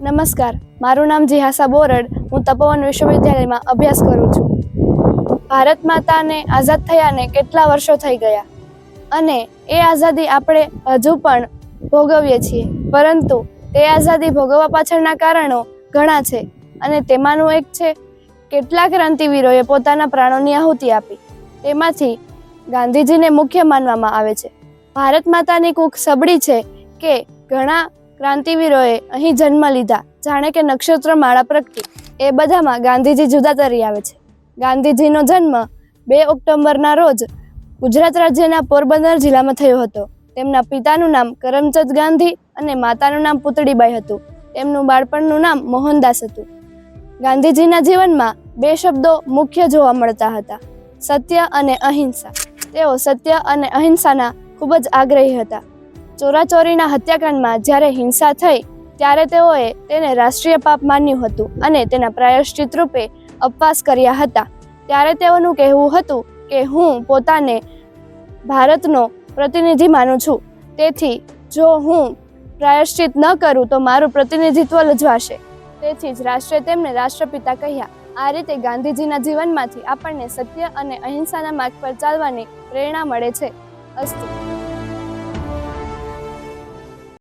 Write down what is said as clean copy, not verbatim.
નમસ્કાર, મારું નામ જીહાસા બોરડ. હું તપોવન વિશ્વવિદ્યાલયમાં અભ્યાસ કરું છું. ભારત માતાને આઝાદ થયાને કેટલા વર્ષો થઈ ગયા અને એ આઝાદી આપણે હજુ પણ ભોગવીએ છીએ. પરંતુ તે આઝાદી ભોગવવા પાછળના કારણો ઘણા છે અને તેમાંનું એક છે કેટલાક ક્રાંતિવીરોએ પોતાના પ્રાણોની આહુતિ આપી. તેમાંથી ગાંધીજીને મુખ્ય માનવામાં આવે છે. ભારત માતાની કૂખ સબળી છે કે ઘણા ક્રાંતિવીરોએ અહીં જન્મ લીધા, જાણે કે નક્ષત્ર માળા પ્રગટી. એ બધામાં ગાંધીજી જુદા તરી આવે છે. ગાંધીજીનો જન્મ 2 ઓક્ટોબરના રોજ ગુજરાત રાજ્યના પોરબંદર જિલ્લામાં થયો હતો. તેમના પિતાનું નામ કરમચંદ ગાંધી અને માતાનું નામ પુતળીબાઈ હતું. તેમનું બાળપણનું નામ મોહનદાસ હતું. ગાંધીજીના જીવનમાં 2 શબ્દો મુખ્ય જોવા મળતા હતા: સત્ય અને અહિંસા. તેઓ સત્ય અને અહિંસાના ખૂબ જ આગ્રહી હતા. ચોરાચોરીના હત્યાકાંડમાં જ્યારે હિંસા થઈ ત્યારે તેઓએ તેને રાષ્ટ્રીય પાપ માન્યું હતું અને તેના પ્રાયશ્ચિત રૂપે ઉપવાસ કર્યા હતા. ત્યારે તેઓનું કહેવું હતું કે હું પોતાને ભારતનો પ્રતિનિધિ માનું છું, તેથી જો હું પ્રાયશ્ચિત ન કરું તો મારું પ્રતિનિધિત્વ લજવાશે. તેથી જ રાષ્ટ્રે તેમને રાષ્ટ્રપિતા કહ્યા. આ રીતે ગાંધીજીના જીવનમાંથી આપણને સત્ય અને અહિંસાના માર્ગ પર ચાલવાની પ્રેરણા મળે છે. અસ્તુ.